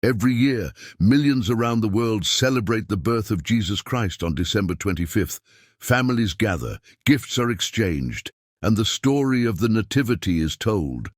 Every year, millions around the world celebrate the birth of Jesus Christ on December 25th. Families gather, gifts are exchanged, and the story of the Nativity is told.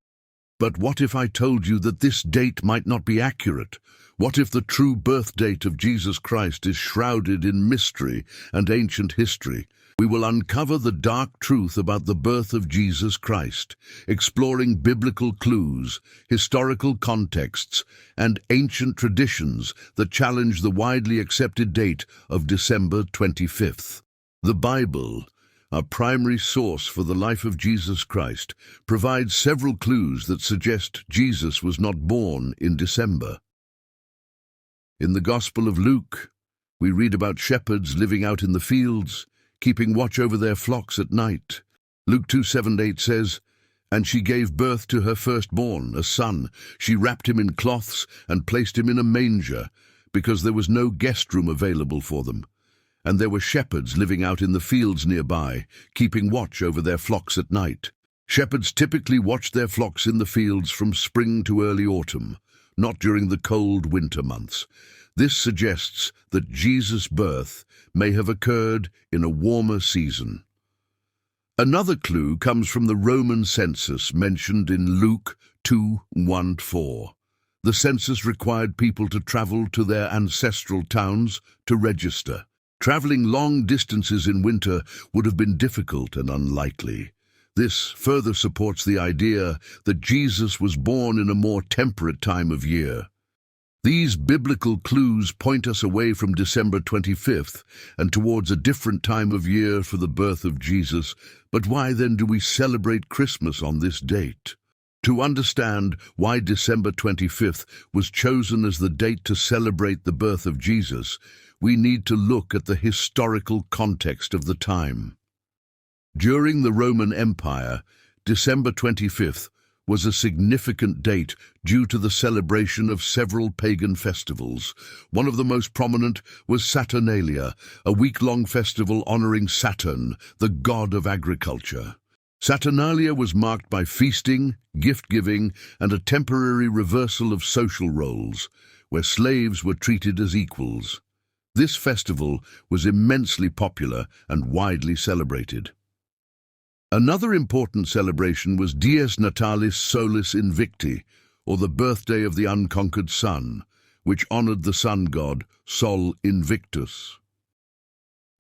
But what if I told you that this date might not be accurate? What if the true birth date of Jesus Christ is shrouded in mystery and ancient history? We will uncover the dark truth about the birth of Jesus Christ, exploring biblical clues, historical contexts, and ancient traditions that challenge the widely accepted date of December 25th. The Bible, our primary source for the life of Jesus Christ, provides several clues that suggest Jesus was not born in December. In the Gospel of Luke, we read about shepherds living out in the fields, keeping watch over their flocks at night. Luke 2:7-8 says, "And she gave birth to her firstborn, a son. She wrapped him in cloths and placed him in a manger, because there was no guest room available for them. And there were shepherds living out in the fields nearby, keeping watch over their flocks at night." Shepherds typically watched their flocks in the fields from spring to early autumn, not during the cold winter months. This suggests that Jesus' birth may have occurred in a warmer season. Another clue comes from the Roman census mentioned in Luke 2:1-4. The census required people to travel to their ancestral towns to register. Traveling long distances in winter would have been difficult and unlikely. This further supports the idea that Jesus was born in a more temperate time of year. These biblical clues point us away from December 25th and towards a different time of year for the birth of Jesus. But why then do we celebrate Christmas on this date? To understand why December 25th was chosen as the date to celebrate the birth of Jesus, we need to look at the historical context of the time. During the Roman Empire, December 25th was a significant date due to the celebration of several pagan festivals. One of the most prominent was Saturnalia, a week-long festival honoring Saturn, the god of agriculture. Saturnalia was marked by feasting, gift-giving, and a temporary reversal of social roles, where slaves were treated as equals. This festival was immensely popular and widely celebrated. Another important celebration was Dies Natalis Solis Invicti, or the birthday of the unconquered sun, which honored the sun god Sol Invictus.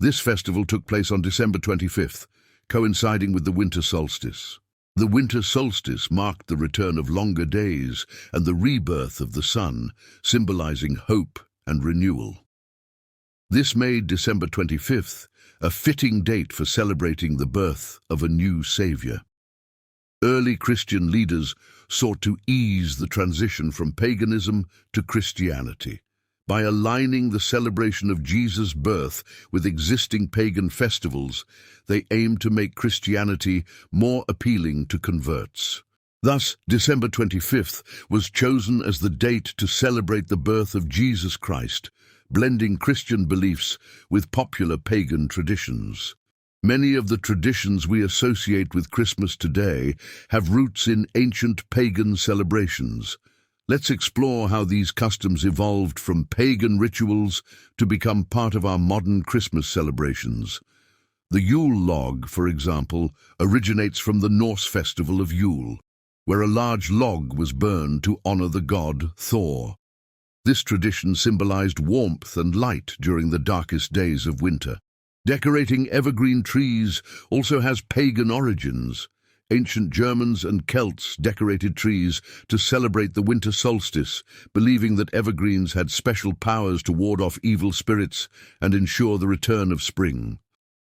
This festival took place on December 25th, coinciding with the winter solstice. The winter solstice marked the return of longer days and the rebirth of the sun, symbolizing hope and renewal. This made December 25th a fitting date for celebrating the birth of a new savior. Early Christian leaders sought to ease the transition from paganism to Christianity. By aligning the celebration of Jesus' birth with existing pagan festivals, they aimed to make Christianity more appealing to converts. Thus, December 25th was chosen as the date to celebrate the birth of Jesus Christ, blending Christian beliefs with popular pagan traditions. Many of the traditions we associate with Christmas today have roots in ancient pagan celebrations. Let's explore how these customs evolved from pagan rituals to become part of our modern Christmas celebrations. The Yule log, for example, originates from the Norse festival of Yule, where a large log was burned to honor the god Thor. This tradition symbolized warmth and light during the darkest days of winter. Decorating evergreen trees also has pagan origins. Ancient Germans and Celts decorated trees to celebrate the winter solstice, believing that evergreens had special powers to ward off evil spirits and ensure the return of spring.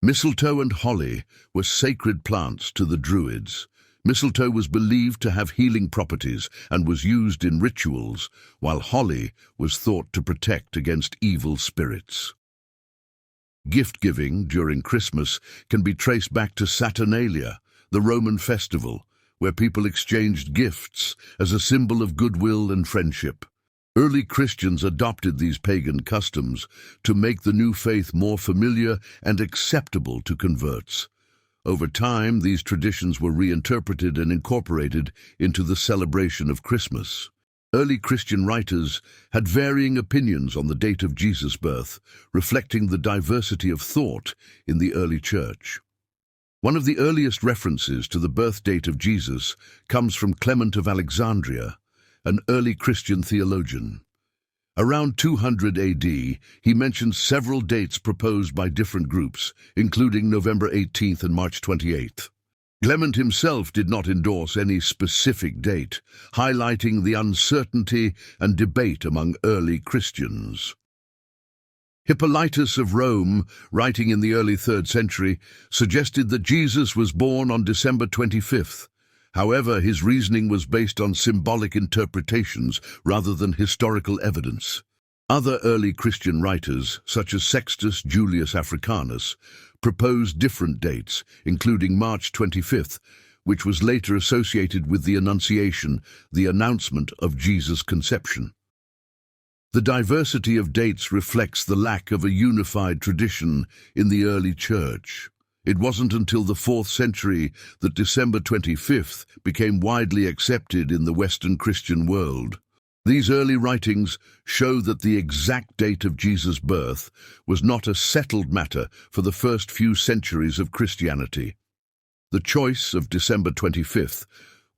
Mistletoe and holly were sacred plants to the Druids. Mistletoe was believed to have healing properties and was used in rituals, while holly was thought to protect against evil spirits. Gift-giving during Christmas can be traced back to Saturnalia, the Roman festival, where people exchanged gifts as a symbol of goodwill and friendship. Early Christians adopted these pagan customs to make the new faith more familiar and acceptable to converts. Over time, these traditions were reinterpreted and incorporated into the celebration of Christmas. Early Christian writers had varying opinions on the date of Jesus' birth, reflecting the diversity of thought in the early church. One of the earliest references to the birth date of Jesus comes from Clement of Alexandria, an early Christian theologian. Around 200 AD, he mentions several dates proposed by different groups, including November 18th and March 28th. Clement himself did not endorse any specific date, highlighting the uncertainty and debate among early Christians. Hippolytus of Rome, writing in the early 3rd century, suggested that Jesus was born on December 25th. However, his reasoning was based on symbolic interpretations rather than historical evidence. Other early Christian writers, such as Sextus Julius Africanus, proposed different dates, including March 25th, which was later associated with the Annunciation, the announcement of Jesus' conception. The diversity of dates reflects the lack of a unified tradition in the early church. It wasn't until the 4th century that December 25th became widely accepted in the Western Christian world. These early writings show that the exact date of Jesus' birth was not a settled matter for the first few centuries of Christianity. The choice of December 25th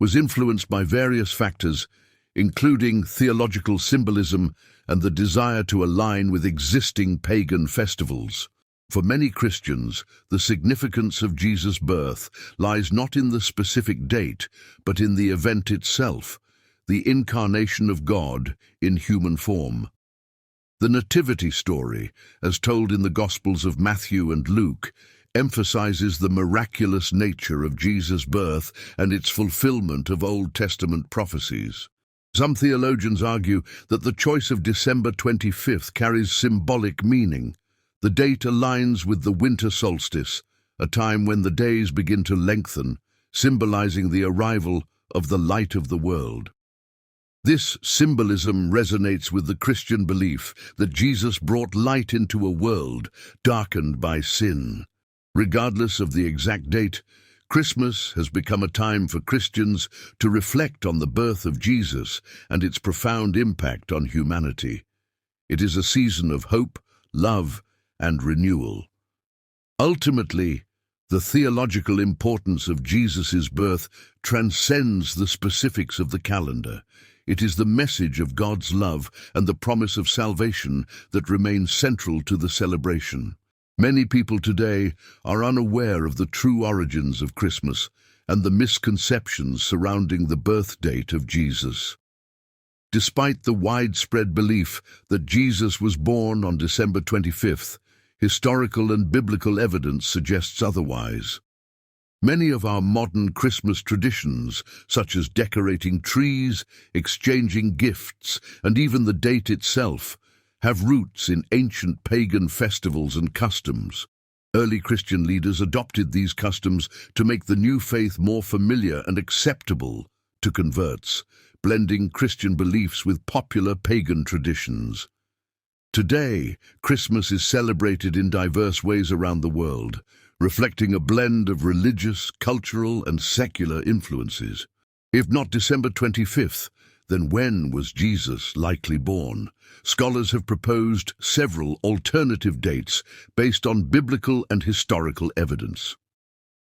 was influenced by various factors, including theological symbolism and the desire to align with existing pagan festivals. For many Christians, the significance of Jesus' birth lies not in the specific date, but in the event itself, the incarnation of God in human form. The Nativity story, as told in the Gospels of Matthew and Luke, emphasizes the miraculous nature of Jesus' birth and its fulfillment of Old Testament prophecies. Some theologians argue that the choice of December 25th carries symbolic meaning. The date aligns with the winter solstice, a time when the days begin to lengthen, symbolizing the arrival of the light of the world. This symbolism resonates with the Christian belief that Jesus brought light into a world darkened by sin. Regardless of the exact date, Christmas has become a time for Christians to reflect on the birth of Jesus and its profound impact on humanity. It is a season of hope, love, and renewal. Ultimately, the theological importance of Jesus' birth transcends the specifics of the calendar. It is the message of God's love and the promise of salvation that remains central to the celebration. Many people today are unaware of the true origins of Christmas and the misconceptions surrounding the birth date of Jesus. Despite the widespread belief that Jesus was born on December 25th, historical and biblical evidence suggests otherwise. Many of our modern Christmas traditions, such as decorating trees, exchanging gifts, and even the date itself, have roots in ancient pagan festivals and customs. Early Christian leaders adopted these customs to make the new faith more familiar and acceptable to converts, blending Christian beliefs with popular pagan traditions. Today, Christmas is celebrated in diverse ways around the world, reflecting a blend of religious, cultural, and secular influences. If not December 25th, then when was Jesus likely born? Scholars have proposed several alternative dates based on biblical and historical evidence.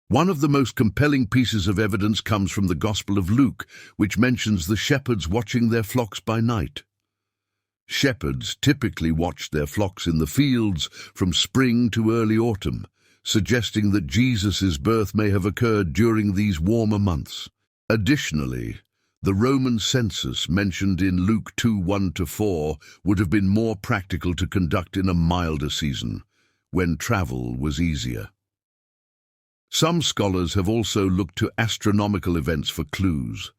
One of the most compelling pieces of evidence comes from the Gospel of Luke, which mentions the shepherds watching their flocks by night. Shepherds typically watched their flocks in the fields from spring to early autumn, suggesting that Jesus' birth may have occurred during these warmer months. Additionally, the Roman census mentioned in Luke 2:1-4 would have been more practical to conduct in a milder season, when travel was easier. Some scholars have also looked to astronomical events for clues.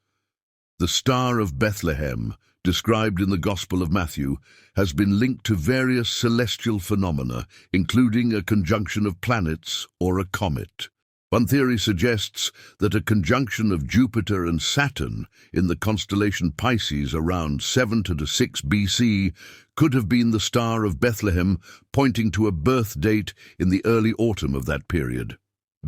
The Star of Bethlehem, described in the Gospel of Matthew, has been linked to various celestial phenomena, including a conjunction of planets or a comet. One theory suggests that a conjunction of Jupiter and Saturn in the constellation Pisces around 7-6 BC could have been the Star of Bethlehem, pointing to a birth date in the early autumn of that period.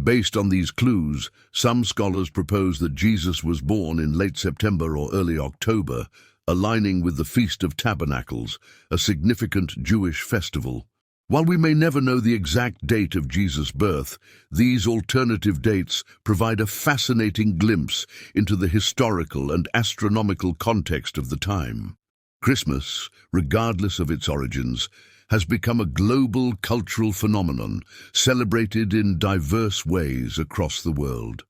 Based on these clues, some scholars propose that Jesus was born in late September or early October, aligning with the Feast of Tabernacles, a significant Jewish festival. While we may never know the exact date of Jesus' birth, these alternative dates provide a fascinating glimpse into the historical and astronomical context of the time. Christmas, regardless of its origins, has become a global cultural phenomenon, celebrated in diverse ways across the world.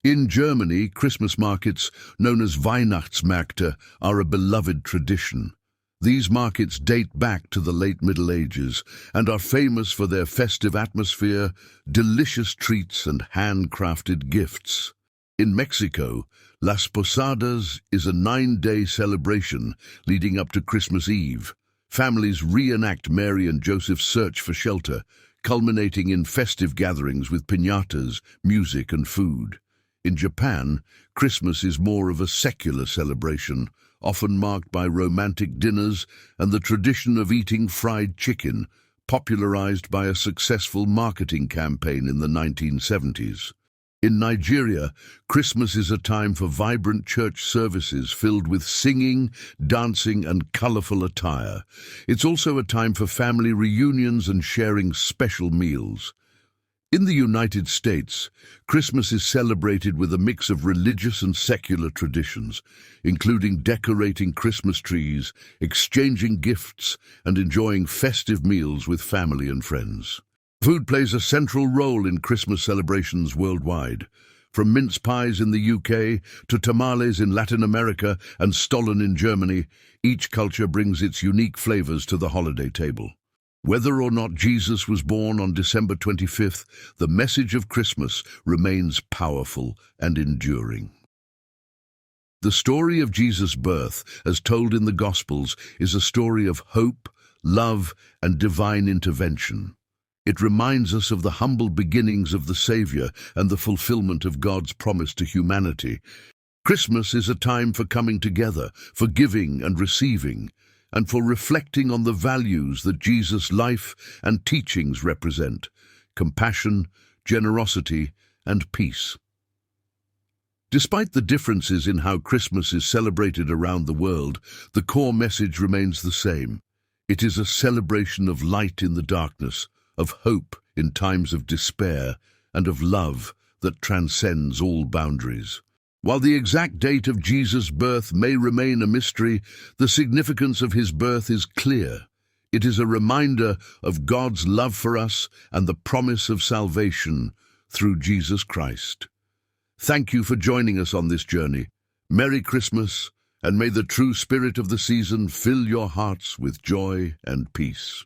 In Germany, Christmas markets, known as Weihnachtsmärkte, are a beloved tradition. These markets date back to the late Middle Ages and are famous for their festive atmosphere, delicious treats, and handcrafted gifts. In Mexico, Las Posadas is a 9-day celebration leading up to Christmas Eve. Families reenact Mary and Joseph's search for shelter, culminating in festive gatherings with piñatas, music, and food. In Japan, Christmas is more of a secular celebration, often marked by romantic dinners and the tradition of eating fried chicken, popularized by a successful marketing campaign in the 1970s. In Nigeria, Christmas is a time for vibrant church services filled with singing, dancing, and colorful attire. It's also a time for family reunions and sharing special meals. In the United States, Christmas is celebrated with a mix of religious and secular traditions, including decorating Christmas trees, exchanging gifts, and enjoying festive meals with family and friends. Food plays a central role in Christmas celebrations worldwide. From mince pies in the UK to tamales in Latin America and Stollen in Germany, each culture brings its unique flavors to the holiday table. Whether or not Jesus was born on December 25th, the message of Christmas remains powerful and enduring. The story of Jesus' birth, as told in the Gospels, is a story of hope, love, and divine intervention. It reminds us of the humble beginnings of the Savior and the fulfillment of God's promise to humanity. Christmas is a time for coming together, for giving and receiving, and for reflecting on the values that Jesus' life and teachings represent: compassion, generosity, and peace. Despite the differences in how Christmas is celebrated around the world, the core message remains the same. It is a celebration of light in the darkness, of hope in times of despair, and of love that transcends all boundaries. While the exact date of Jesus' birth may remain a mystery, the significance of his birth is clear. It is a reminder of God's love for us and the promise of salvation through Jesus Christ. Thank you for joining us on this journey. Merry Christmas, and may the true spirit of the season fill your hearts with joy and peace.